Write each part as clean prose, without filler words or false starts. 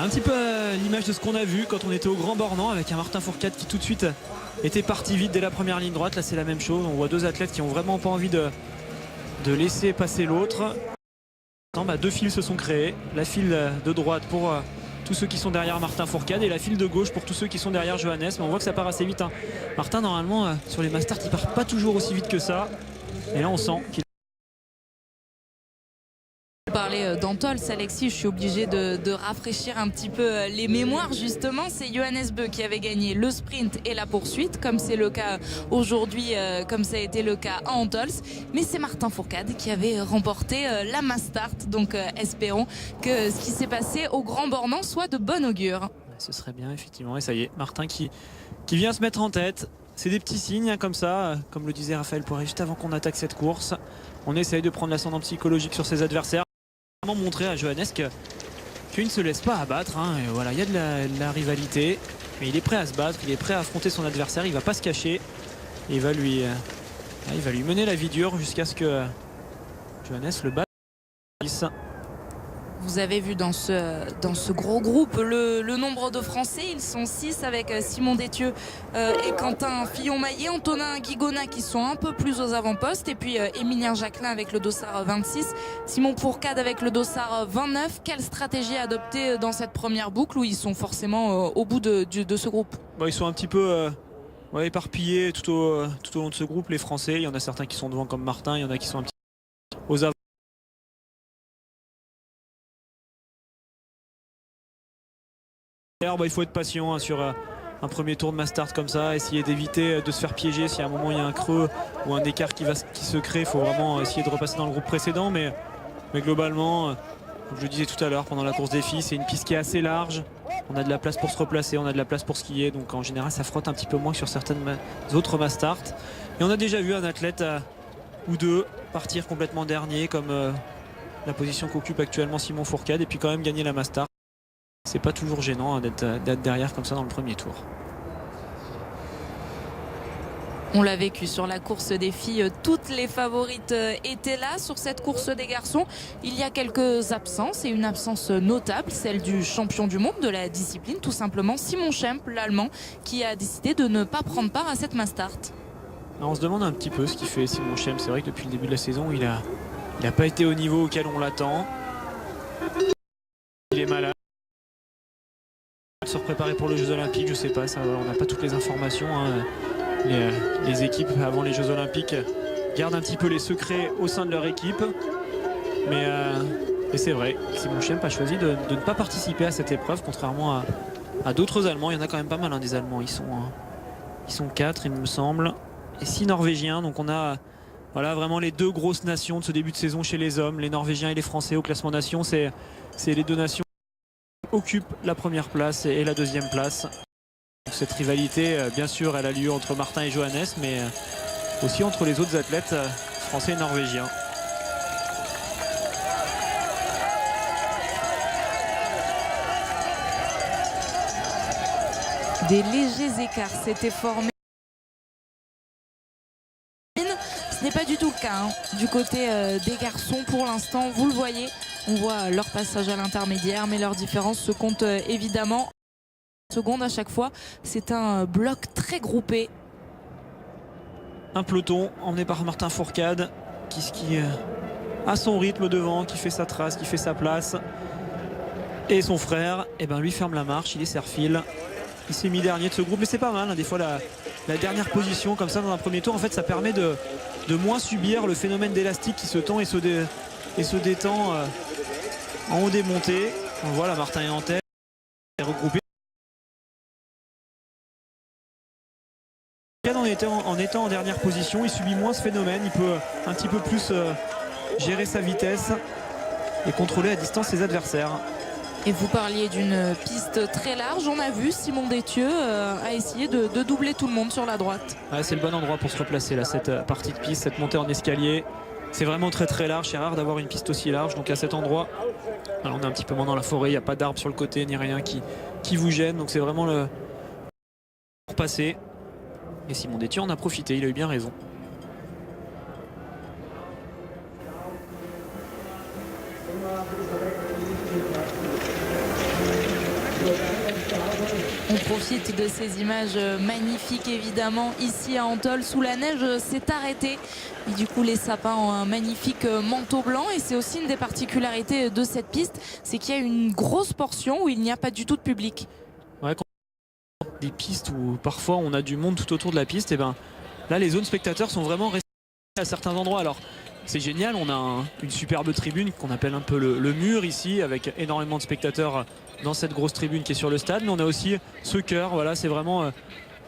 Un petit peu l'image de ce qu'on a vu quand on était au Grand Bornand avec un Martin Fourcade qui tout de suite était parti vite dès la première ligne droite. Là c'est la même chose, on voit deux athlètes qui ont vraiment pas envie de laisser passer l'autre. Deux files se sont créées, la file de droite pour tous ceux qui sont derrière Martin Fourcade et la file de gauche pour tous ceux qui sont derrière Johannes, mais on voit que ça part assez vite. Martin normalement sur les Mastart il part pas toujours aussi vite que ça, et là on sent qu'il parler d'Antols, Alexis, je suis obligée de rafraîchir un petit peu les mémoires justement. C'est Johannes Beu qui avait gagné le sprint et la poursuite, comme c'est le cas aujourd'hui, comme ça a été le cas à Antols. Mais c'est Martin Fourcade qui avait remporté la Mastart. Donc espérons que ce qui s'est passé au Grand Bornand soit de bon augure. Ce serait bien effectivement, et ça y est, Martin qui vient se mettre en tête. C'est des petits signes comme ça, comme le disait Raphaël Poiré juste avant qu'on attaque cette course. On essaye de prendre l'ascendant psychologique sur ses adversaires. Montrer à Johannes qu'il ne se laisse pas abattre. Et voilà, il y a de la rivalité, mais il est prêt à se battre, il est prêt à affronter son adversaire, il va pas se cacher. Et il va lui mener la vie dure jusqu'à ce que Johannes le batte. Vous avez vu dans ce gros groupe le nombre de Français. Ils sont 6 avec Simon Détieux et Quentin Fillon-Maillet, Antonin Guigona qui sont un peu plus aux avant-postes, et puis Émilien Jacquelin avec le dossard 26, Simon Fourcade avec le dossard 29. Quelle stratégie adopter dans cette première boucle où ils sont forcément au bout de ce groupe? Ils sont un petit peu éparpillés tout au long de ce groupe, les Français. Il y en a certains qui sont devant comme Martin, il y en a qui sont un petit peu aux avant. Il faut être patient sur un premier tour de Mastart comme ça, essayer d'éviter de se faire piéger si à un moment il y a un creux ou un écart qui se crée. Il faut vraiment essayer de repasser dans le groupe précédent, mais globalement, comme je le disais tout à l'heure pendant la course des filles, c'est une piste qui est assez large. On a de la place pour se replacer, on a de la place pour skier, donc en général ça frotte un petit peu moins que sur certaines autres Mastart. Et on a déjà vu un athlète ou deux partir complètement dernier, comme la position qu'occupe actuellement Simon Fourcade, et puis quand même gagner la Mastart. C'est pas toujours gênant d'être derrière comme ça dans le premier tour. On l'a vécu sur la course des filles, toutes les favorites étaient là. Sur cette course des garçons, il y a quelques absences, et une absence notable, celle du champion du monde de la discipline, tout simplement Simon Schempp, l'Allemand, qui a décidé de ne pas prendre part à cette Mastart. Alors on se demande un petit peu ce qu'il fait Simon Schempp. C'est vrai que depuis le début de la saison, il a pas été au niveau auquel on l'attend. Il est malade. Se préparer pour les Jeux Olympiques, je sais pas, ça, on n'a pas toutes les informations. Les équipes avant les Jeux Olympiques gardent un petit peu les secrets au sein de leur équipe, mais c'est vrai, Simon Schempp a choisi de ne pas participer à cette épreuve, contrairement à d'autres Allemands. Il y en a quand même pas mal des Allemands, ils sont 4 il me semble, et 6 Norvégiens. Donc on a vraiment les deux grosses nations de ce début de saison chez les hommes, les Norvégiens et les Français au classement nation. C'est les deux nations occupe la première place et la deuxième place. Cette rivalité, bien sûr, elle a lieu entre Martin et Johannes, mais aussi entre les autres athlètes français et norvégiens. Des légers écarts s'étaient formés. Ce n'est pas du tout le cas du côté des garçons pour l'instant. Vous le voyez, on voit leur passage à l'intermédiaire, mais leur différence se compte évidemment. Seconde à chaque fois, c'est un bloc très groupé. Un peloton emmené par Martin Fourcade qui skie à son rythme devant, qui fait sa trace, qui fait sa place. Et son frère, lui ferme la marche, il est serre-file. Il s'est mis dernier de ce groupe, mais c'est pas mal. Des fois la dernière position comme ça dans un premier tour, en fait ça permet de moins subir le phénomène d'élastique qui se tend et se détend en haut des montées. On voit là, Martin est en tête, est regroupé. En étant en dernière position, il subit moins ce phénomène, il peut un petit peu plus gérer sa vitesse et contrôler à distance ses adversaires. Et vous parliez d'une piste très large, on a vu Simon Détieux a essayé de doubler tout le monde sur la droite. C'est le bon endroit pour se replacer là, cette partie de piste, cette montée en escalier. C'est vraiment très très large, c'est rare d'avoir une piste aussi large, donc à cet endroit, alors on est un petit peu moins dans la forêt, il n'y a pas d'arbres sur le côté ni rien qui vous gêne, donc c'est vraiment le pour passer. Et Simon Détieux en a profité, il a eu bien raison. On profite de ces images magnifiques évidemment ici à Antol. Sous la neige s'est arrêté et du coup les sapins ont un magnifique manteau blanc et c'est aussi une des particularités de cette piste, c'est qu'il y a une grosse portion où il n'y a pas du tout de public. Ouais, quand on a des pistes où parfois on a du monde tout autour de la piste, et ben là les zones spectateurs sont vraiment restées à certains endroits. Alors c'est génial, on a une superbe tribune qu'on appelle un peu le mur ici avec énormément de spectateurs dans cette grosse tribune qui est sur le stade, mais on a aussi ce cœur, voilà, c'est vraiment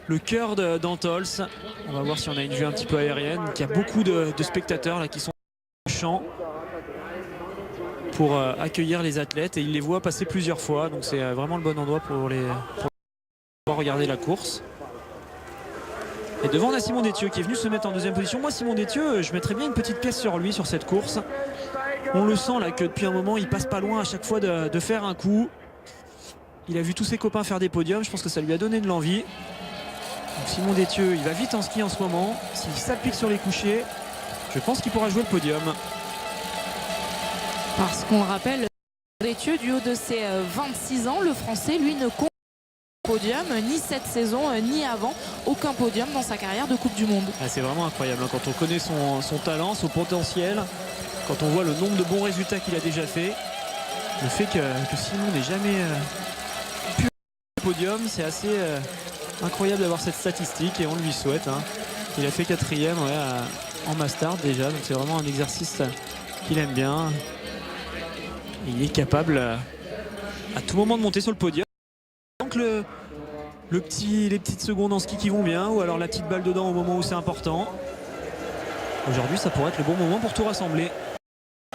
le cœur d'Antols. On va voir si on a une vue un petit peu aérienne, qu'il y a beaucoup de spectateurs là qui sont au champ pour accueillir les athlètes et ils les voient passer plusieurs fois, donc c'est vraiment le bon endroit pour pouvoir regarder la course. Et devant on a Simon Détieux qui est venu se mettre en deuxième position. Moi Simon Détieux, je mettrais bien une petite pièce sur lui sur cette course. On le sent là que depuis un moment il passe pas loin à chaque fois de faire un coup. Il a vu tous ses copains faire des podiums, je pense que ça lui a donné de l'envie. Simon Détieux, il va vite en ski en ce moment. S'il s'applique sur les couchers, je pense qu'il pourra jouer le podium. Parce qu'on le rappelle, Détieux, du haut de ses 26 ans, le Français, lui, ne compte pas podium, ni cette saison, ni avant. Aucun podium dans sa carrière de Coupe du Monde. Ah, c'est vraiment incroyable hein, quand on connaît son talent, son potentiel, quand on voit le nombre de bons résultats qu'il a déjà fait. Le fait que Simon n'ait jamais pu le podium, c'est assez incroyable d'avoir cette statistique et on lui souhaite. Hein. Il a fait 4e en Mastart déjà, donc c'est vraiment un exercice qu'il aime bien. Il est capable à tout moment de monter sur le podium. Donc les petites secondes en ski qui vont bien, ou alors la petite balle dedans au moment où c'est important. Aujourd'hui ça pourrait être le bon moment pour tout rassembler.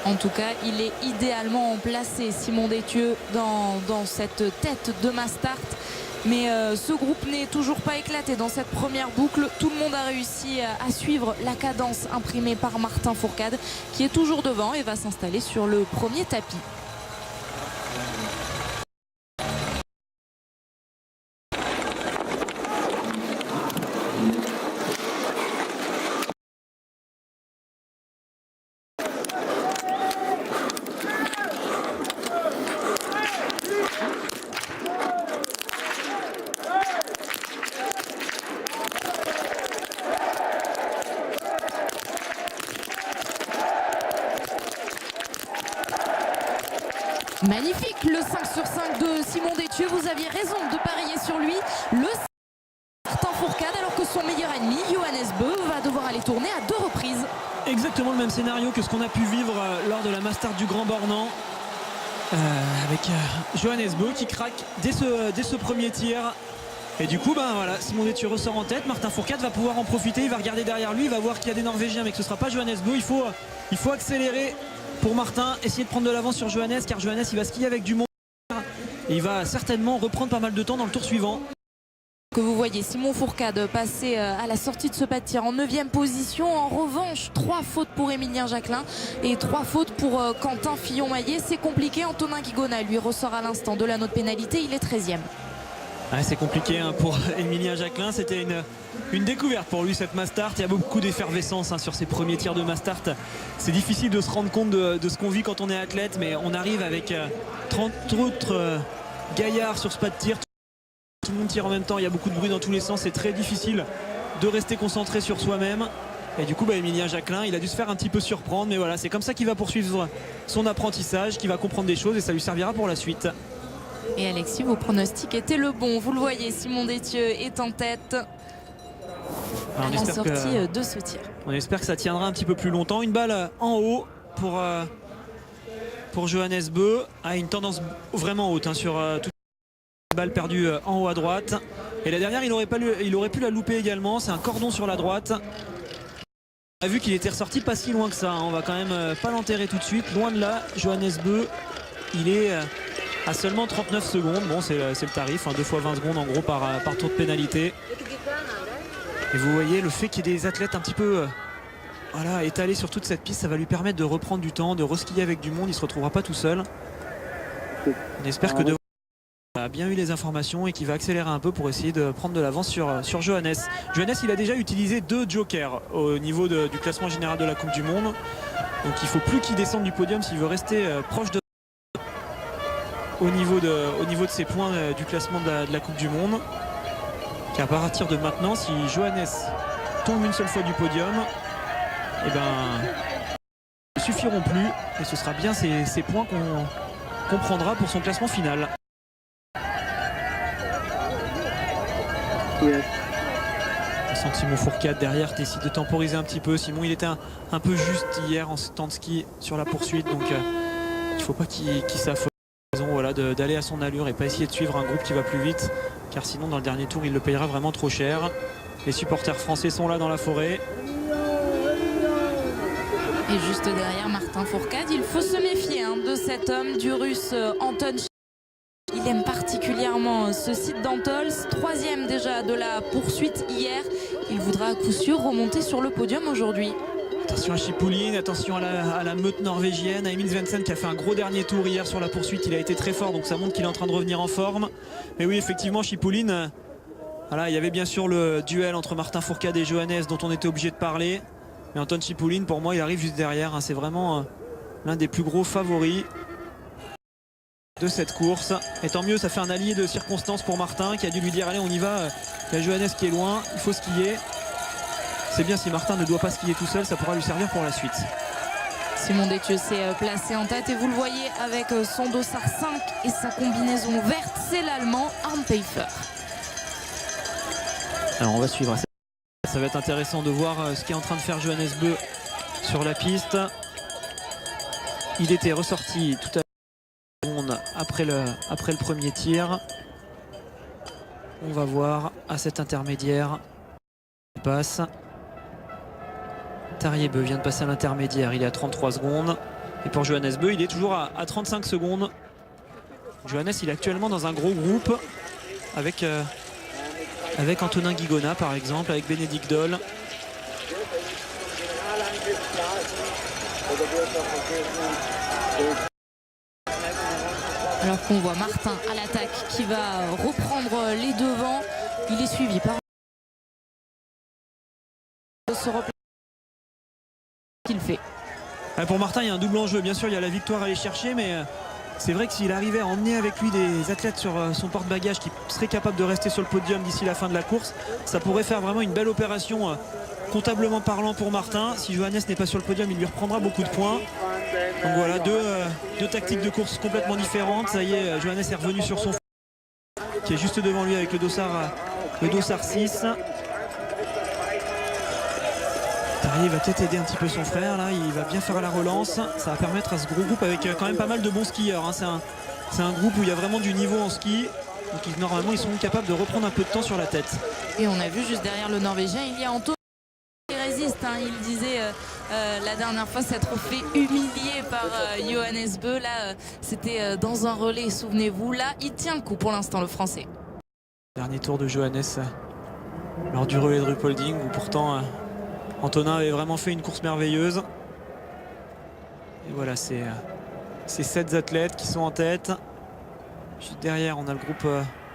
En tout cas, il est idéalement placé, Simon Détieux, dans cette tête de Mastart. Mais ce groupe n'est toujours pas éclaté dans cette première boucle. Tout le monde a réussi à suivre la cadence imprimée par Martin Fourcade, qui est toujours devant et va s'installer sur le premier tapis. Magnifique le 5 sur 5 de Simon Détieux, vous aviez raison de parier sur lui. Le Martin Fourcade, alors que son meilleur ennemi, Johannes Beu, va devoir aller tourner à 2 reprises. Exactement le même scénario que ce qu'on a pu vivre lors de la Mastart du Grand Bornand. Avec Johannes Beu qui craque dès ce premier tir. Et du coup, ben voilà, Simon Détieux ressort en tête. Martin Fourcade va pouvoir en profiter. Il va regarder derrière lui. Il va voir qu'il y a des Norvégiens, mais que ce ne sera pas Johannes Beu. Il faut accélérer pour Martin. Essayer de prendre de l'avance sur Johannes, car Johannes, il va skier avec du monde. Et il va certainement reprendre pas mal de temps dans le tour suivant. Que vous voyez Simon Fourcade passer à la sortie de ce pas de tir en 9e position. En revanche, 3 fautes pour Émilien Jacquelin et 3 fautes pour Quentin Fillon-Maillet. C'est compliqué. Antonin Guigona lui ressort à l'instant de la note pénalité. Il est 13e. Ouais, c'est compliqué hein, pour Émilien Jacquelin. C'était une découverte pour lui cette Mastart. Il y a beaucoup d'effervescence hein, sur ses premiers tirs de Mastart. C'est difficile de se rendre compte de ce qu'on vit quand on est athlète, mais on arrive avec 30 autres gaillards sur ce pas de tir. Tout le monde tire en même temps, il y a beaucoup de bruit dans tous les sens. C'est très difficile de rester concentré sur soi-même. Et du coup, Émilien Jacquelin, il a dû se faire un petit peu surprendre. Mais voilà, c'est comme ça qu'il va poursuivre son apprentissage, qu'il va comprendre des choses et ça lui servira pour la suite. Et Alexis, vos pronostics étaient le bon. Vous le voyez, Simon Détieux est en tête à la sortie de ce tir. On espère que ça tiendra un petit peu plus longtemps. Une balle en haut pour Johannes Beu. Une tendance vraiment haute hein, sur toute la balle perdue en haut à droite. Et la dernière, il aurait pu la louper également. C'est un cordon sur la droite. On a vu qu'il était ressorti pas si loin que ça. On va quand même pas l'enterrer tout de suite. Loin de là, Johannes Beu, il est à seulement 39 secondes. Bon, c'est le tarif, hein, 2 fois 20 secondes en gros par tour de pénalité. Et vous voyez le fait qu'il y ait des athlètes un petit peu étalés sur toute cette piste, ça va lui permettre de reprendre du temps, de reskier avec du monde. Il ne se retrouvera pas tout seul. On espère que a bien eu les informations et qu'il va accélérer un peu pour essayer de prendre de l'avance sur Johannes. Johannes, il a déjà utilisé 2 jokers au niveau du classement général de la Coupe du Monde. Donc il ne faut plus qu'il descende du podium s'il veut rester proche de. au niveau de ses points du classement de la Coupe du Monde. Car à partir de maintenant, si Johannes tombe une seule fois du podium, eh ben, ils ne suffiront plus. Et ce sera bien ces points qu'on prendra pour son classement final. Yes. Simon Fourcade derrière décide de temporiser un petit peu. Simon, il était un peu juste hier en temps de ski sur la poursuite, donc il ne faut pas qu'il s'affole. Voilà, d'aller à son allure et pas essayer de suivre un groupe qui va plus vite, car sinon dans le dernier tour il le payera vraiment trop cher. Les supporters français sont là dans la forêt. Et juste derrière Martin Fourcade, il faut se méfier de cet homme, du russe Anton. Il aime particulièrement ce site d'Antols, 3e déjà de la poursuite hier. Il voudra à coup sûr remonter sur le podium aujourd'hui. Attention à Chipoulin, attention à la meute norvégienne, à Emil Svensson qui a fait un gros dernier tour hier sur la poursuite. Il a été très fort, donc ça montre qu'il est en train de revenir en forme. Mais oui, effectivement, Chipoulin, voilà, il y avait bien sûr le duel entre Martin Fourcade et Johannes dont on était obligé de parler. Mais Anton Chipoulin, pour moi, il arrive juste derrière. C'est vraiment l'un des plus gros favoris de cette course. Et tant mieux, ça fait un allié de circonstance pour Martin qui a dû lui dire allez, on y va. Il y a Johannes qui est loin, il faut skier. C'est bien, si Martin ne doit pas skier tout seul, ça pourra lui servir pour la suite. Simon Détieux s'est placé en tête et vous le voyez avec son dossard 5 et sa combinaison verte, c'est l'Allemand Arne Pfeiffer. Alors on va suivre. Ça va être intéressant de voir ce qu'est en train de faire Johannes Bö sur la piste. Il était ressorti tout à l'heure après le premier tir. On va voir à cet intermédiaire. Il passe. Tarjei-Bø vient de passer à l'intermédiaire, il est à 33 secondes. Et pour Johannes Bø, il est toujours à 35 secondes. Johannes, il est actuellement dans un gros groupe avec Antonin Guigona par exemple, avec Bénédicte Doll. Alors qu'on voit Martin à l'attaque qui va reprendre les devants. Il est suivi par ce replacement qu'il fait. Pour Martin, il y a un double enjeu. Bien sûr, il y a la victoire à aller chercher, mais c'est vrai que s'il arrivait à emmener avec lui des athlètes sur son porte-bagages qui seraient capables de rester sur le podium d'ici la fin de la course, ça pourrait faire vraiment une belle opération comptablement parlant pour Martin. Si Johannes n'est pas sur le podium, il lui reprendra beaucoup de points. Donc voilà, deux tactiques de course complètement différentes. Ça y est, Johannes est revenu sur son qui est juste devant lui avec le dossard 6. Tarjei va peut-être aider un petit peu son frère là, il va bien faire la relance. Ça va permettre à ce gros groupe avec quand même pas mal de bons skieurs. C'est un groupe où il y a vraiment du niveau en ski. Donc normalement ils sont capables de reprendre un peu de temps sur la tête. Et on a vu juste derrière le Norvégien, il y a Anton qui résiste. Il disait la dernière fois s'être fait humilier par Johannes Bø. Là c'était dans un relais, souvenez-vous. Là il tient le coup pour l'instant le Français. Dernier tour de Johannes lors du relais de Ruhpolding où pourtant Antonin avait vraiment fait une course merveilleuse. Et voilà, c'est 7 athlètes qui sont en tête. Juste derrière, on a le groupe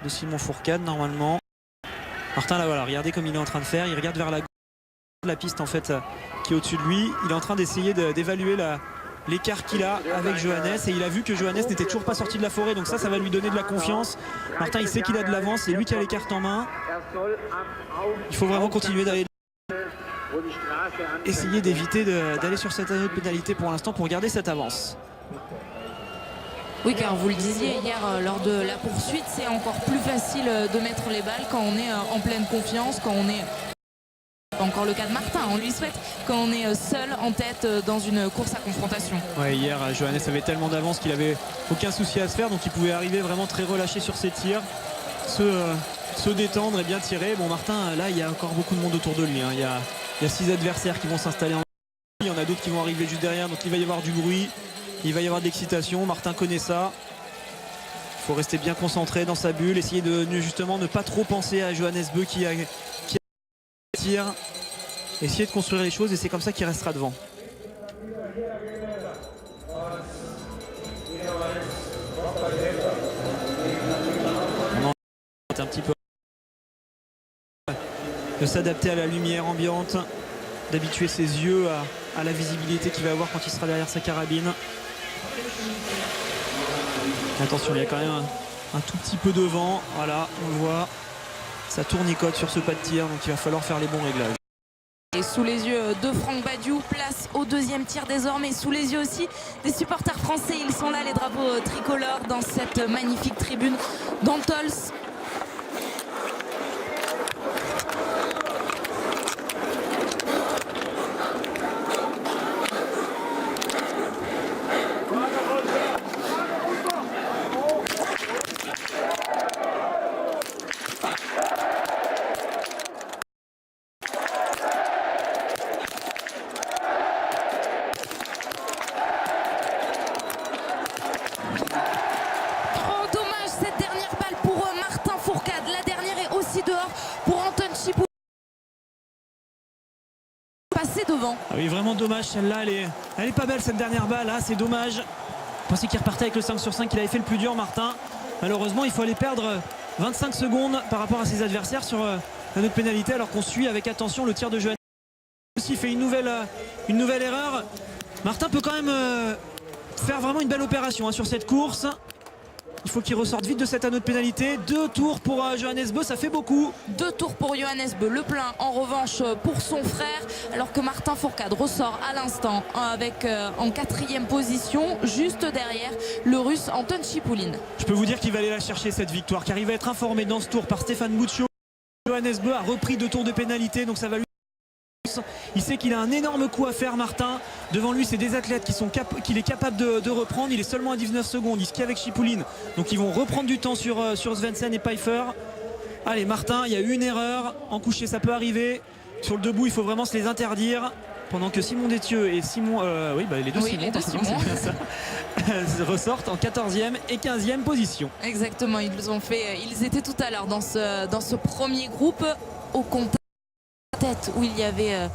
de Simon Fourcade normalement. Martin, là, voilà, regardez comme il est en train de faire. Il regarde vers la piste en fait qui est au-dessus de lui. Il est en train d'essayer d'évaluer l'écart qu'il a avec Johannes. Et il a vu que Johannes n'était toujours pas sorti de la forêt. Donc ça va lui donner de la confiance. Martin, il sait qu'il a de l'avance. C'est lui qui a les cartes en main. Il faut vraiment continuer d'aller essayer d'éviter d'aller sur cette année de pénalité pour l'instant pour garder cette avance. Oui, car vous le disiez hier lors de la poursuite, c'est encore plus facile de mettre les balles quand on est en pleine confiance, quand on est... Pas encore le cas de Martin, on lui souhaite, quand on est seul en tête dans une course à confrontation. Ouais, hier Johannes avait tellement d'avance qu'il avait aucun souci à se faire, donc il pouvait arriver vraiment très relâché sur ses tirs, se détendre et bien tirer. Bon, Martin, là il y a encore beaucoup de monde autour de lui, Il y a 6 adversaires qui vont s'installer en... Il y en a d'autres qui vont arriver juste derrière, donc il va y avoir du bruit, il va y avoir de l'excitation. Martin connaît ça. Il faut rester bien concentré dans sa bulle, essayer de justement ne pas trop penser à Johannes Bø qui tire, essayer de construire les choses et c'est comme ça qu'il restera devant. On un petit peu de s'adapter à la lumière ambiante, d'habituer ses yeux à la visibilité qu'il va avoir quand il sera derrière sa carabine. Attention, il y a quand même un tout petit peu de vent. Voilà, on le voit. Ça tournicote sur ce pas de tir, donc il va falloir faire les bons réglages. Et sous les yeux de Franck Badiou, place au deuxième tir désormais. Sous les yeux aussi des supporters français. Ils sont là, les drapeaux tricolores, dans cette magnifique tribune d'Antols. Devant. Ah oui, vraiment dommage, celle-là, elle est pas belle cette dernière balle, là, c'est dommage. Je pensais qu'il repartait avec le 5 sur 5, qu'il avait fait le plus dur, Martin. Malheureusement, il faut aller perdre 25 secondes par rapport à ses adversaires sur un autre pénalité, alors qu'on suit avec attention le tir de Johannes. Il fait une nouvelle erreur. Martin peut quand même faire vraiment une belle opération sur cette course. Il faut qu'il ressorte vite de cet anneau de pénalité. 2 tours pour Johannes Beu, ça fait beaucoup. 2 tours pour Johannes Beu, le plein en revanche pour son frère, alors que Martin Fourcade ressort à l'instant avec en 4e position, juste derrière le russe Anton Chipoulin. Je peux vous dire qu'il va aller la chercher cette victoire, car il va être informé dans ce tour par Stéphane Bouccio. Johannes Beu a repris 2 tours de pénalité, donc ça va lui... Il sait qu'il a un énorme coup à faire, Martin. Devant lui, c'est des athlètes qu'il est capable de reprendre. Il est seulement à 19 secondes. Il skie avec Chipoulin. Donc ils vont reprendre du temps sur Svensson et Pfeiffer. Allez, Martin, il y a eu une erreur. En coucher, ça peut arriver. Sur le debout, il faut vraiment se les interdire. Pendant que Simon Détieux et Simon... les deux Simon. Ressortent en 14e et 15e position. Exactement, ils étaient tout à l'heure dans ce premier groupe au contact où il y avait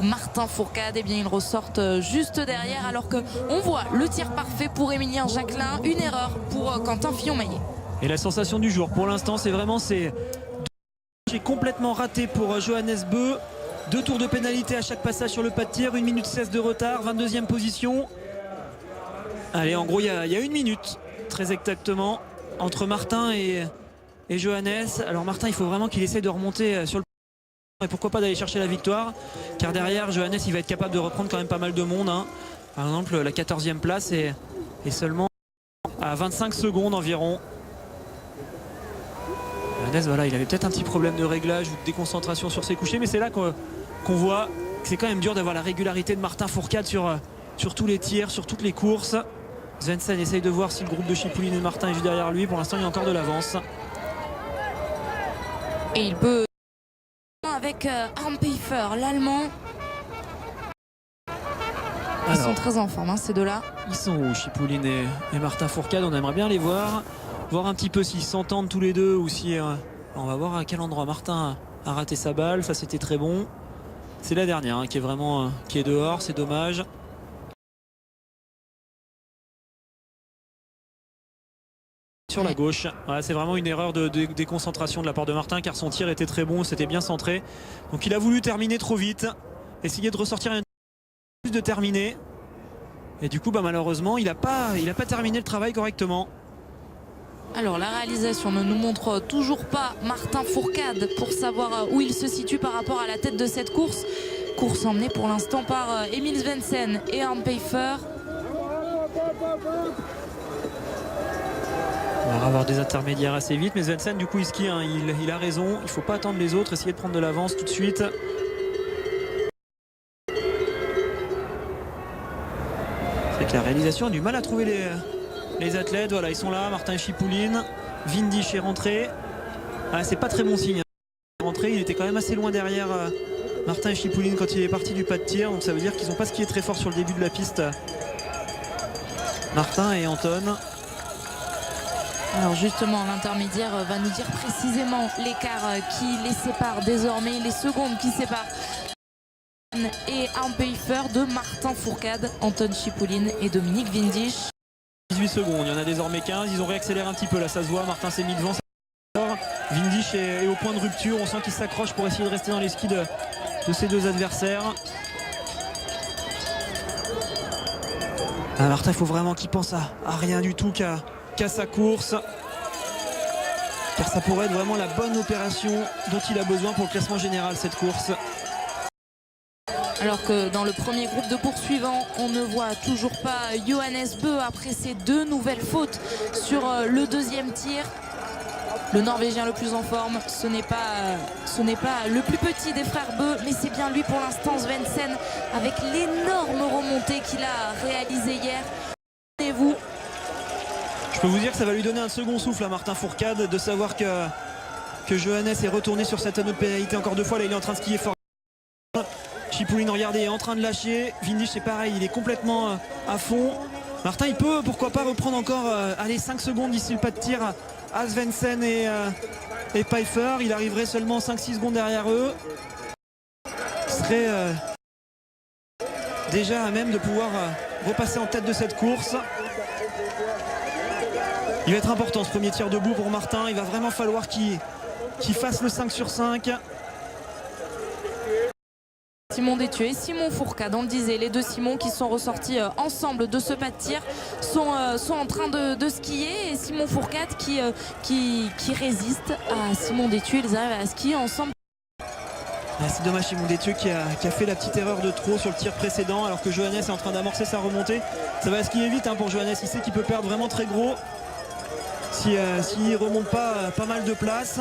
Martin Fourcade. Et bien ils ressortent juste derrière, alors qu'on voit le tir parfait pour Émilien Jacquelin, une erreur pour Quentin Fillon-Maillet. Et la sensation du jour pour l'instant, c'est vraiment complètement raté pour Johannes Beu. 2 tours de pénalité à chaque passage sur le pas de tir, 1 minute 16 de retard, 22e position. Allez, en gros il y a 1 minute très exactement entre Martin et Johannes. Alors Martin, il faut vraiment qu'il essaie de remonter sur le... Et pourquoi pas d'aller chercher la victoire, car derrière Johannes il va être capable de reprendre quand même pas mal de monde. Par exemple la 14e place est seulement à 25 secondes environ. Johannes, voilà, il avait peut-être un petit problème de réglage ou de déconcentration sur ses couchers, mais c'est là qu'on voit que c'est quand même dur d'avoir la régularité de Martin Fourcade sur tous les tirs, sur toutes les courses. Svensson essaye de voir si le groupe de Chipoulin et de Martin est juste derrière lui. Pour l'instant il y a encore de l'avance. Et il peut avec Arne Pfeiffer, l'allemand. Ils sont très en forme, ces deux-là. Ils sont où, Chipoulin et Martin Fourcade? On aimerait bien les voir un petit peu s'ils s'entendent tous les deux, ou si on va voir à quel endroit Martin a raté sa balle. Ça, c'était très bon. C'est la dernière qui est vraiment qui est dehors, c'est dommage. Sur la gauche, voilà, c'est vraiment une erreur de déconcentration de la part de Martin, car son tir était très bon, c'était bien centré. Donc il a voulu terminer trop vite, essayer de ressortir un plus de terminer. Et du coup, malheureusement, il n'a pas terminé le travail correctement. Alors la réalisation ne nous montre toujours pas Martin Fourcade pour savoir où il se situe par rapport à la tête de cette course. Course emmenée pour l'instant par Emil Svensson et Arne Pfeiffer. On va avoir des intermédiaires assez vite, mais Svensson du coup il skie, il a raison, il ne faut pas attendre les autres, essayer de prendre de l'avance tout de suite. C'est que la réalisation a du mal à trouver les athlètes. Voilà, ils sont là, Martin Chipoulin, Vindisch est rentré. C'est pas très bon signe. Rentré, il était quand même assez loin derrière Martin Chipoulin quand il est parti du pas de tir, donc ça veut dire qu'ils n'ont pas skié très fort sur le début de la piste. Martin et Anton. Alors justement, l'intermédiaire va nous dire précisément l'écart qui les sépare désormais, les secondes qui séparent et Arne Pfeiffer de Martin Fourcade, Anton Chipoulin et Dominique Vindisch. 18 secondes, il y en a désormais 15, ils ont réaccéléré un petit peu là, ça se voit, Martin s'est mis devant, Vindisch est au point de rupture, on sent qu'il s'accroche pour essayer de rester dans les skis de ses deux adversaires. Martin, il faut vraiment qu'il pense à rien du tout qu'à qu'à sa course. Car ça pourrait être vraiment la bonne opération dont il a besoin pour le classement général, cette course. Alors que dans le premier groupe de poursuivants, on ne voit toujours pas Johannes Bö après ses 2 nouvelles fautes sur le deuxième tir. Le Norvégien le plus en forme, ce n'est pas le plus petit des frères Bö, mais c'est bien lui pour l'instant, Svendsen, avec l'énorme remontée qu'il a réalisée hier. Et vous, je peux vous dire que ça va lui donner un second souffle à Martin Fourcade de savoir que Johannes est retourné sur cette anneau de pénalité encore 2 fois. Là, il est en train de skier fort. Chipoulin, regardez, est en train de lâcher. Vindisch, c'est pareil, il est complètement à fond. Martin, il peut, pourquoi pas, reprendre encore 5 secondes d'ici le pas de tir à Svendsen et Pfeiffer. Il arriverait seulement 5-6 secondes derrière eux. Il serait déjà à même de pouvoir repasser en tête de cette course. Il va être important ce premier tir debout pour Martin. Il va vraiment falloir qu'il fasse le 5 sur 5. Simon Détieux et Simon Fourcade, on le disait, les 2 Simons qui sont ressortis ensemble de ce pas de tir sont en train de skier, et Simon Fourcade qui résiste à Simon Détieux. Ils arrivent à skier ensemble. C'est dommage, Simon Détieux qui a fait la petite erreur de trop sur le tir précédent, alors que Johannes est en train d'amorcer sa remontée. Ça va skier vite pour Johannes, il sait qu'il peut perdre vraiment très gros s'il ne remonte pas mal de place.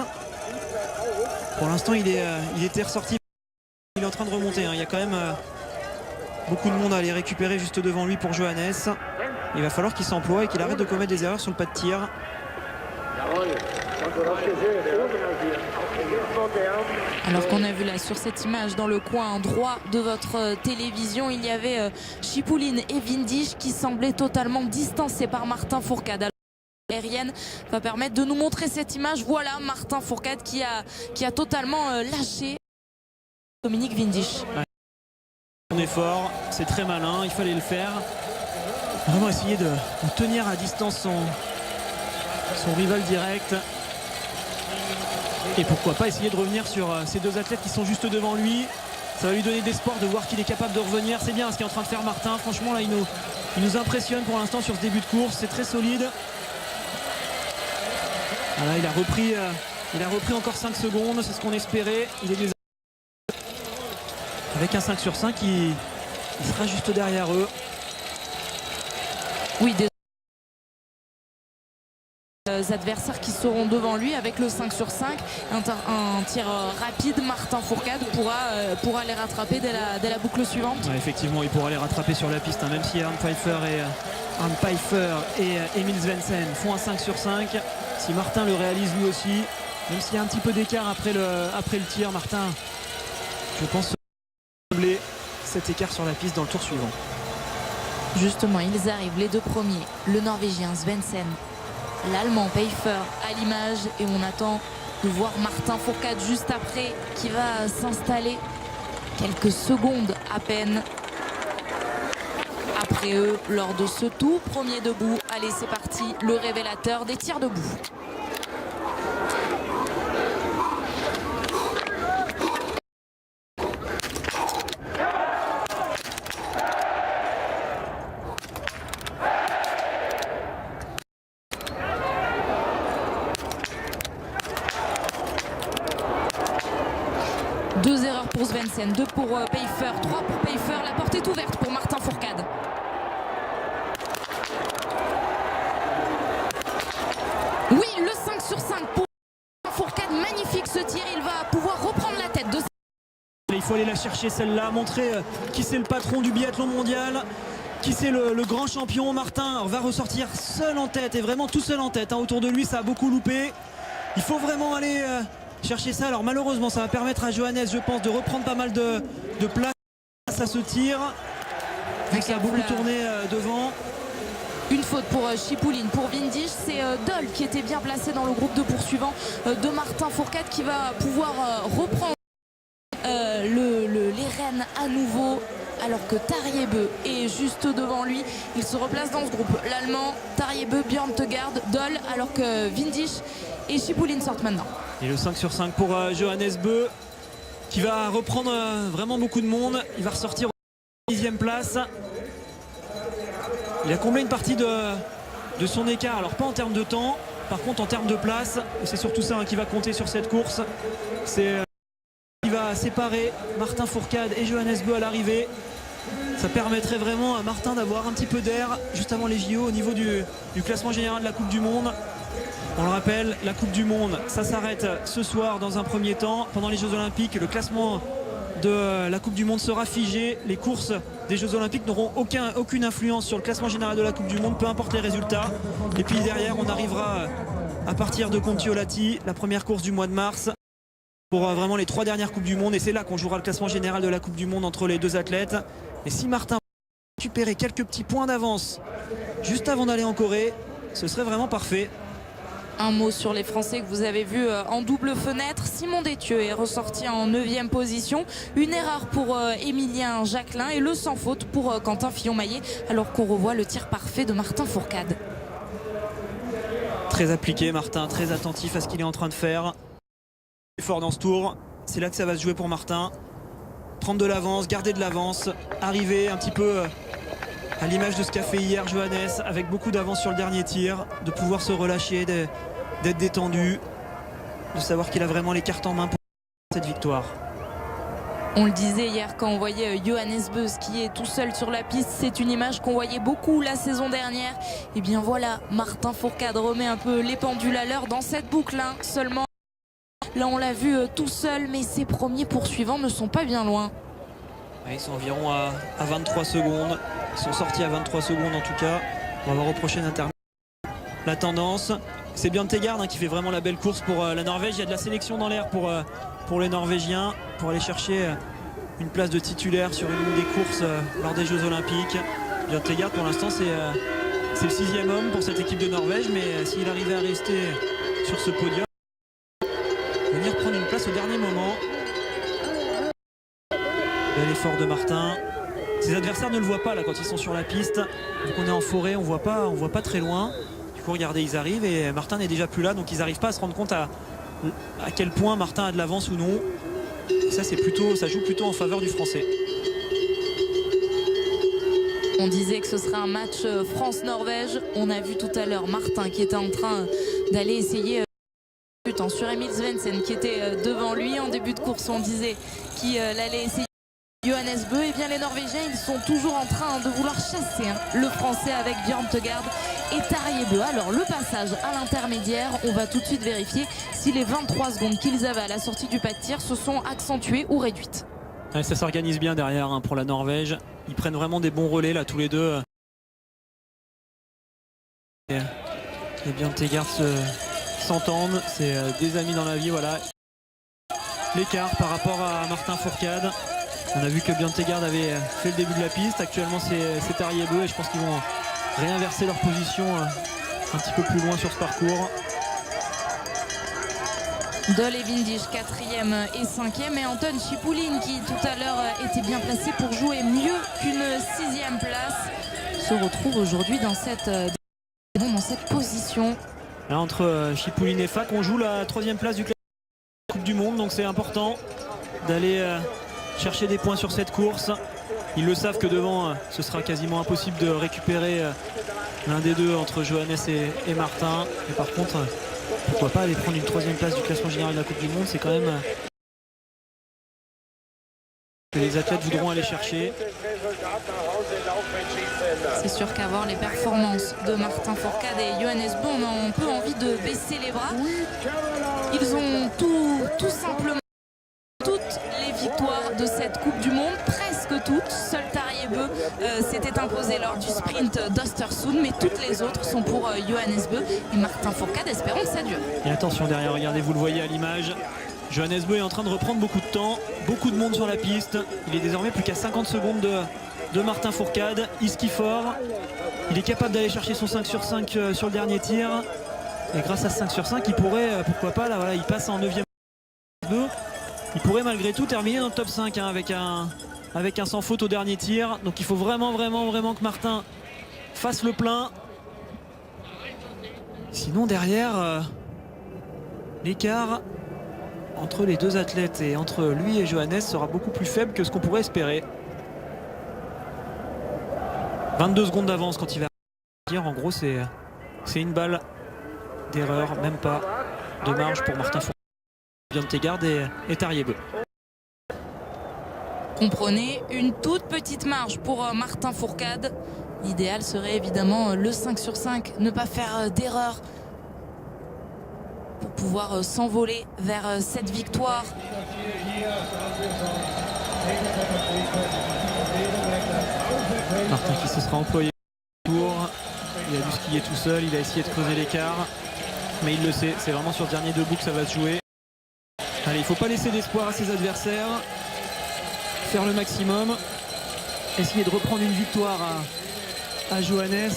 Pour l'instant, il était ressorti. Il est en train de remonter, il y a quand même beaucoup de monde à aller récupérer juste devant lui pour Johannes. Il va falloir qu'il s'emploie et qu'il arrête de commettre des erreurs sur le pas de tir. Alors qu'on a vu là sur cette image dans le coin droit de votre télévision, il y avait Chipoulin et Vindisch qui semblaient totalement distancés par Martin Fourcade. Alors, aérienne va permettre de nous montrer cette image. Voilà Martin Fourcade qui a totalement lâché Dominique Vindisch. Son effort, c'est très malin, il fallait le faire. Vraiment essayer de tenir à distance son rival direct. Et pourquoi pas essayer de revenir sur ces 2 athlètes qui sont juste devant lui. Ça va lui donner d'espoir de voir qu'il est capable de revenir. C'est bien ce qu'est en train de faire Martin. Franchement, là, il nous impressionne pour l'instant sur ce début de course. C'est très solide. Voilà, il a repris encore 5 secondes. C'est ce qu'on espérait. Il est avec un 5 sur 5, il sera juste derrière eux. Oui, des adversaires qui seront devant lui avec le 5 sur 5. Un tir rapide, Martin Fourcade pourra les rattraper dès la boucle suivante. Ouais, effectivement, il pourra les rattraper sur la piste, même si Arne Pfeiffer et Emil Svendsen font un 5 sur 5. Si Martin le réalise lui aussi, même s'il y a un petit peu d'écart après le tir, Martin, je pense, combler cet écart sur la piste dans le tour suivant. Justement, ils arrivent les 2 premiers, le Norvégien Svendsen, l'Allemand Pfeiffer à l'image, et on attend de voir Martin Fourcade juste après qui va s'installer quelques secondes à peine après eux lors de ce tout premier debout. Allez, c'est parti, le révélateur des tirs debout. Deux erreurs pour Svendsen, 2 pour Pfeiffer, 3 pour Pfeiffer. La porte est ouverte pour Martin Fourcade. Oui, le 5 sur 5 pour Fourcade. Magnifique ce tir. Il va pouvoir reprendre la tête de... Il faut aller la chercher celle-là, montrer qui c'est le patron du biathlon mondial, qui c'est le grand champion. Martin va ressortir seul en tête, et vraiment tout seul en tête. Autour de lui, ça a beaucoup loupé. Il faut vraiment aller... chercher ça. Alors malheureusement, ça va permettre à Johannes, je pense, de reprendre pas mal de place à ce tir, vu que ça a beaucoup tourné devant. Une faute pour Chipoulin. Pour Vindisch, c'est Doll qui était bien placé dans le groupe de poursuivants de Martin Fourcade, qui va pouvoir reprendre les rênes à nouveau, alors que Tarjei Bø est juste devant lui. Il se replace dans ce groupe. L'Allemand, Tarjei Bø, Björn Tegard, Doll, alors que Vindisch et Chipoulin sortent maintenant. Et le 5 sur 5 pour Johannes Bø, qui va reprendre vraiment beaucoup de monde. Il va ressortir en 10e place. Il a comblé une partie de de son écart. Alors pas en termes de temps, par contre en termes de place, et c'est surtout ça qui va compter sur cette course. C'est qui va séparer Martin Fourcade et Johannes Beu à l'arrivée. Ça permettrait vraiment à Martin d'avoir un petit peu d'air juste avant les JO au niveau du classement général de la Coupe du Monde. On le rappelle, la Coupe du Monde, ça s'arrête ce soir dans un premier temps. Pendant les Jeux Olympiques, le classement de la Coupe du Monde sera figé. Les courses des Jeux Olympiques n'auront aucune influence sur le classement général de la Coupe du Monde, peu importe les résultats. Et puis derrière, on arrivera à partir de Kontiolahti, la première course du mois de mars, pour vraiment les 3 dernières Coupes du Monde. Et c'est là qu'on jouera le classement général de la Coupe du Monde entre les deux athlètes. Et si Martin récupérait quelques petits points d'avance juste avant d'aller en Corée, ce serait vraiment parfait. Un mot sur les Français que vous avez vus en double fenêtre. Simon Détieux est ressorti en 9e position. Une erreur pour Émilien Jacquelin et le sans faute pour Quentin Fillon-Maillet, alors qu'on revoit le tir parfait de Martin Fourcade. Très appliqué Martin, très attentif à ce qu'il est en train de faire. Il est fort dans ce tour, c'est là que ça va se jouer pour Martin. Prendre de l'avance, garder de l'avance, arriver un petit peu à l'image de ce qu'a fait hier Johannes, avec beaucoup d'avance sur le dernier tir, de pouvoir se relâcher, d'être détendu, de savoir qu'il a vraiment les cartes en main pour cette victoire. On le disait hier quand on voyait Johannes Beu skier tout seul sur la piste, c'est une image qu'on voyait beaucoup la saison dernière. Et bien voilà, Martin Fourcade remet un peu les pendules à l'heure dans cette boucle, seulement. Là on l'a vu tout seul, mais ses premiers poursuivants ne sont pas bien loin. Ils sont environ à 23 secondes. Ils sont sortis à 23 secondes en tout cas. On va voir au prochain intermédiaire. La tendance, c'est Bjørn Tegard qui fait vraiment la belle course pour la Norvège. Il y a de la sélection dans l'air pour les Norvégiens, pour aller chercher une place de titulaire sur une des courses lors des Jeux Olympiques. Bjørn Tegard pour l'instant c'est le 6e homme pour cette équipe de Norvège, mais s'il arrivait à rester sur ce podium, venir prendre une place au dernier moment. Bel effort de Martin. Ses adversaires ne le voient pas là quand ils sont sur la piste. Donc on est en forêt, on voit pas très loin. Du coup regardez, ils arrivent et Martin n'est déjà plus là, donc ils n'arrivent pas à se rendre compte à quel point Martin a de l'avance ou non. Et ça ça joue plutôt en faveur du Français. On disait que ce serait un match France-Norvège. On a vu tout à l'heure Martin qui était en train d'aller essayer sur Emil Svensson qui était devant lui. En début de course, on disait qu'il allait essayer Johannes Beu. Et bien les Norvégiens, ils sont toujours en train de vouloir chasser le Français avec Bjørn Tegard et Tarjei Bø. Alors le passage à l'intermédiaire, on va tout de suite vérifier si les 23 secondes qu'ils avaient à la sortie du pas de tir se sont accentuées ou réduites. Ouais, ça s'organise bien derrière pour la Norvège. Ils prennent vraiment des bons relais là tous les deux. Et Bjørn Tegard s'entendent, c'est des amis dans la vie, voilà. L'écart par rapport à Martin Fourcade. On a vu que Bjørn Tegard avait fait le début de la piste. Actuellement c'est Tarjei Bø et je pense qu'ils vont réinverser leur position un petit peu plus loin sur ce parcours. Dole Windisch 4e et 5e, et Anton Chipoulin qui tout à l'heure était bien placé pour jouer mieux qu'une 6e place se retrouve aujourd'hui dans cette position. Là, entre Chipoulin et Fak, on joue la 3e place du classement de la Coupe du Monde, donc c'est important d'aller chercher des points sur cette course. Ils le savent que devant ce sera quasiment impossible de récupérer l'un des deux entre Johannes et Martin. Et par contre, pourquoi pas aller prendre une 3e place du classement général de la Coupe du Monde, c'est quand même que les athlètes voudront aller chercher. C'est sûr qu'avoir les performances de Martin Fourcade et Johannes Beu, on a un peu envie de baisser les bras. Ils ont tout simplement toutes les victoires de cette Coupe du Monde, presque toutes. Seul Tarjei Bø s'était imposé lors du sprint d'Östersund, mais toutes les autres sont pour Johannes Beu et Martin Fourcade. Espérons que ça dure. Et attention derrière, regardez, vous le voyez à l'image. Johannes Beu est en train de reprendre beaucoup de temps, beaucoup de monde sur la piste. Il est désormais plus qu'à 50 secondes de Martin Fourcade. Il skie fort. Il est capable d'aller chercher son 5 sur 5 sur le dernier tir. Et grâce à ce 5 sur 5, il pourrait, pourquoi pas, là voilà, il passe en 9e. Il pourrait malgré tout terminer dans le top 5 avec un sans faute au dernier tir. Donc il faut vraiment que Martin fasse le plein. Sinon derrière, l'écart entre les deux athlètes et entre lui et Johannes sera beaucoup plus faible que ce qu'on pourrait espérer. 22 secondes d'avance quand il va dire, en gros c'est C'est une balle d'erreur, même pas de marge pour Martin Fourcade, Bjørn et Tariebø. Comprenez, une toute petite marge pour Martin Fourcade. L'idéal serait évidemment le 5 sur 5, ne pas faire d'erreur pour pouvoir s'envoler vers cette victoire. Martin qui se sera employé pour. Il a dû skier tout seul, il a essayé de creuser l'écart, mais il le sait, c'est vraiment sur le dernier debout que ça va se jouer. Allez, il ne faut pas laisser d'espoir à ses adversaires, faire le maximum, essayer de reprendre une victoire à Johannes.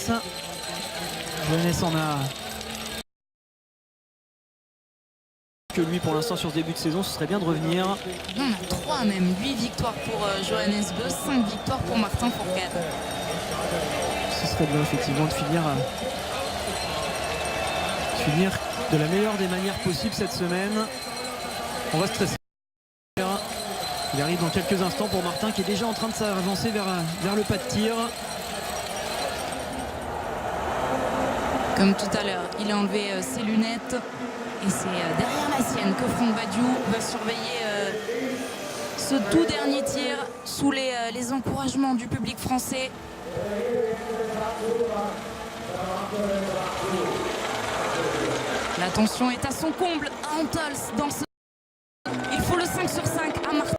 Johannes en a que lui pour l'instant sur ce début de saison, ce serait bien de revenir. On a 3 même, 8 victoires pour Johannes Beu, 5 victoires pour Martin Fourcade. Ce serait bien effectivement de finir de la meilleure des manières possibles cette semaine. On va stresser. Il arrive dans quelques instants pour Martin qui est déjà en train de s'avancer vers le pas de tir. Comme tout à l'heure, il a enlevé ses lunettes et c'est derrière la sienne que Franck Badiou va surveiller ce tout dernier tir sous les encouragements du public français. La tension est à son comble à Antols dans ce... Il faut le 5 sur 5 à Martin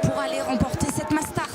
pour aller remporter cette Mastart.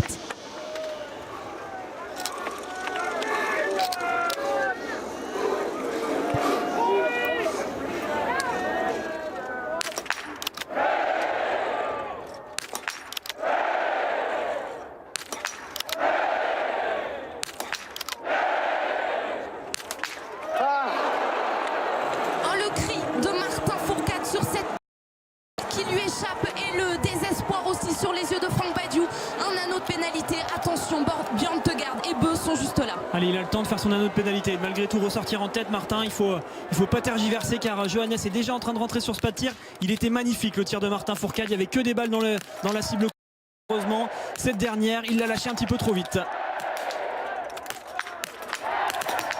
Allez, il a le temps de faire son anneau de pénalité. Malgré tout, ressortir en tête, Martin. Il faut pas tergiverser car Johannes est déjà en train de rentrer sur ce pas de tir. Il était magnifique le tir de Martin Fourcade. Il n'y avait que des balles dans la cible. Heureusement, cette dernière, il l'a lâché un petit peu trop vite.